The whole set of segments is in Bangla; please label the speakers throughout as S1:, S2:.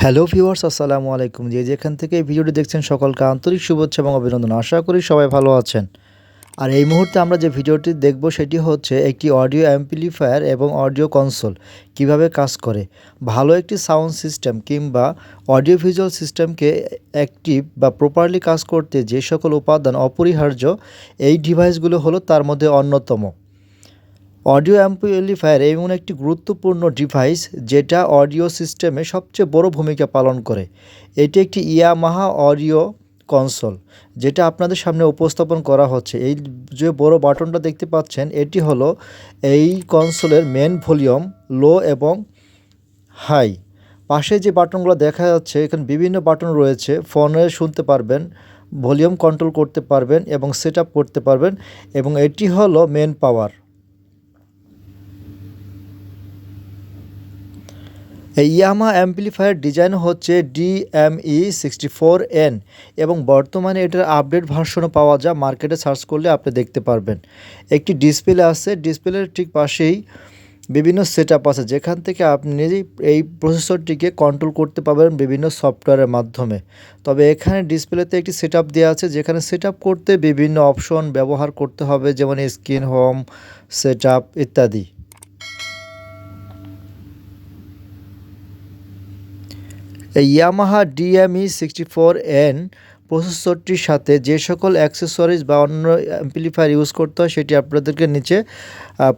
S1: হ্যালো ভিউয়ার্স, আসসালামু আলাইকুম। যেখান থেকে এই ভিডিওটি দেখছেন সকলকে আন্তরিক শুভেচ্ছা এবং অভিনন্দন। আশা করি সবাই ভালো আছেন। আর এই মুহূর্তে আমরা যে ভিডিওটি দেখব সেটি হচ্ছে একটি অডিও অ্যাম্প্লিফায়ার এবং অডিও কনসোল কিভাবে কাজ করে। ভালো একটি সাউন্ড সিস্টেম কিংবা অডিও ভিজুয়াল সিস্টেমকে অ্যাক্টিভ বা প্রপারলি কাজ করতে যে সকল উপাদান অপরিহার্য, এই ডিভাইসগুলো হলো তার মধ্যে অন্যতম। অডিও অ্যাম্প্লিফায়ার এমন একটি গুরুত্বপূর্ণ ডিভাইস যেটা অডিও সিস্টেমে সবচেয়ে বড় ভূমিকা পালন করে। এটি একটি ইয়ামাহা অডিও কনসোল যেটা আপনাদের সামনে উপস্থাপন করা হচ্ছে। এই যে বড় বাটনটা দেখতে পাচ্ছেন, এটি হলো এই কনসোলের মেন ভলিউম, লো এবং হাই। পাশে যে বাটনগুলো দেখা যাচ্ছে, এখানে বিভিন্ন বাটন রয়েছে। ফোনে শুনতে পারবেন, ভলিউম কন্ট্রোল করতে পারবেন এবং সেট আপ করতে পারবেন, এবং এটি হলো মেন পাওয়ার। এই ইয়ামাহা অ্যাম্প্লিফায়ার ডিজাইন হচ্ছে DME64N এবং বর্তমানে এটার আপডেট ভার্সনও পাওয়া যায়। মার্কেটে সার্চ করলে আপনি দেখতে পারবেন। একটি ডিসপ্লে আছে, ডিসপ্লের ঠিক পাশেই বিভিন্ন সেটআপ আছে যেখান থেকে আপনি নিজেই এই প্রসেসরটিকে কন্ট্রোল করতে পারবেন বিভিন্ন সফটওয়্যারের মাধ্যমে। তবে এখানে ডিসপ্লেতে একটি সেটআপ দেওয়া আছে যেখানে সেটআপ করতে বিভিন্ন অপশন ব্যবহার করতে হবে, যেমন স্ক্রিন, হোম, সেটআপ ইত্যাদি। এই ইয়ামাহা DME64N প্রসেসরটির সাথে যে সকল অ্যাক্সেসরিজ বা অন্য অ্যাম্প্লিফায়ার ইউজ করতে হয় সেটি আপনাদেরকে নিচে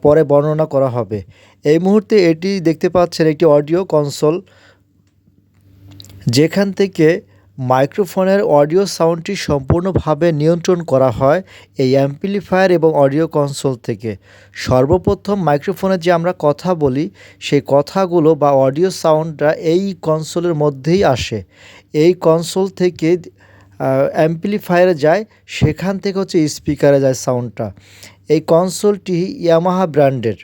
S1: পরে বর্ণনা করা হবে। এই মুহূর্তে এটি দেখতে পাচ্ছেন একটি অডিও কনসোল, যেখান থেকে মাইক্রোফোনের অডিও সাউন্ডটি সম্পূর্ণভাবে নিয়ন্ত্রণ করা হয় এই অ্যাম্প্লিফায়ার এবং অডিও কনসোল থেকে। সর্বপ্রথম মাইক্রোফোনে যে আমরা কথা বলি সেই কথাগুলো বা অডিও সাউন্ডটা এই কনসোলের মধ্যেই আসে। এই কনসোল থেকে অ্যাম্প্লিফায়ারে যায়, সেখান থেকে হচ্ছে স্পিকারে যায় সাউন্ডটা। এই কনসোলটি ইয়ামাহা ব্র্যান্ডের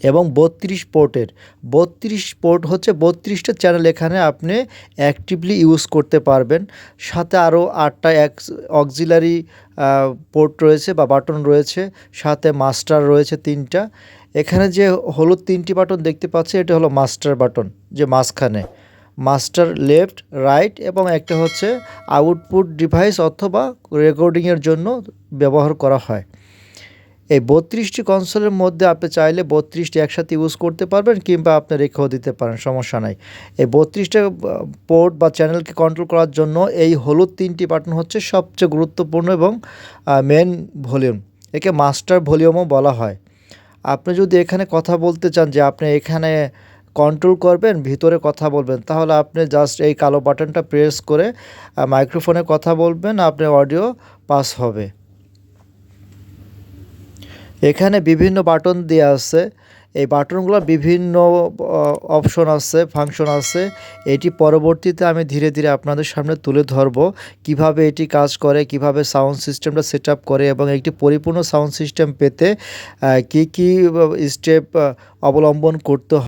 S1: এবং 32 পোর্টের। 32 পোর্ট হচ্ছে 32টা চ্যানেল এখানে আপনি অ্যাক্টিভলি ইউজ করতে পারবেন। সাথে আরও 8টা অক্সিলারি পোর্ট রয়েছে বা বাটন রয়েছে, সাথে মাস্টার রয়েছে 3টা। এখানে যে হলুদ 3টি বাটন দেখতে পাচ্ছি, এটা হলো মাস্টার বাটন, যে মাঝখানে মাস্টার লেফট, রাইট, এবং একটা হচ্ছে আউটপুট ডিভাইস অথবা রেকর্ডিংয়ের জন্য ব্যবহার করা হয়। এই 32টি কনসোলের মধ্যে আপনি চাইলে 32টি একসাথে ইউজ করতে পারবেন কিংবা আপনি রেখেও দিতে পারেন, সমস্যা নাই। এই 32টা পোর্ট বা চ্যানেলকে কন্ট্রোল করার জন্য এই হলুদ 3টি বাটন হচ্ছে সবচেয়ে গুরুত্বপূর্ণ এবং মেন ভলিউম। একে মাস্টার ভলিউমও বলা হয়। আপনি যদি এখানে কথা বলতে চান যে আপনি এখানে কন্ট্রোল করবেন, ভিতরে কথা বলবেন, তাহলে আপনি জাস্ট এই কালো বাটনটা প্রেস করে মাইক্রোফোনে কথা বলবেন, আপনার অডিও পাস হবে। এখানে বিভিন্ন বাটন দেওয়া আছে। এই বাটনগুলোর বিভিন্ন অপশন আছে, ফাংশন আছে। এটি পরবর্তীতে আমি ধীরে ধীরে আপনাদের সামনে তুলে ধরব কিভাবে এটি কাজ করে, কিভাবে সাউন্ড সিস্টেমটা সেট আপ করে, এবং একটি পরিপূর্ণ সাউন্ড সিস্টেম পেতে কী কী স্টেপ অবলম্বন করতে হয়।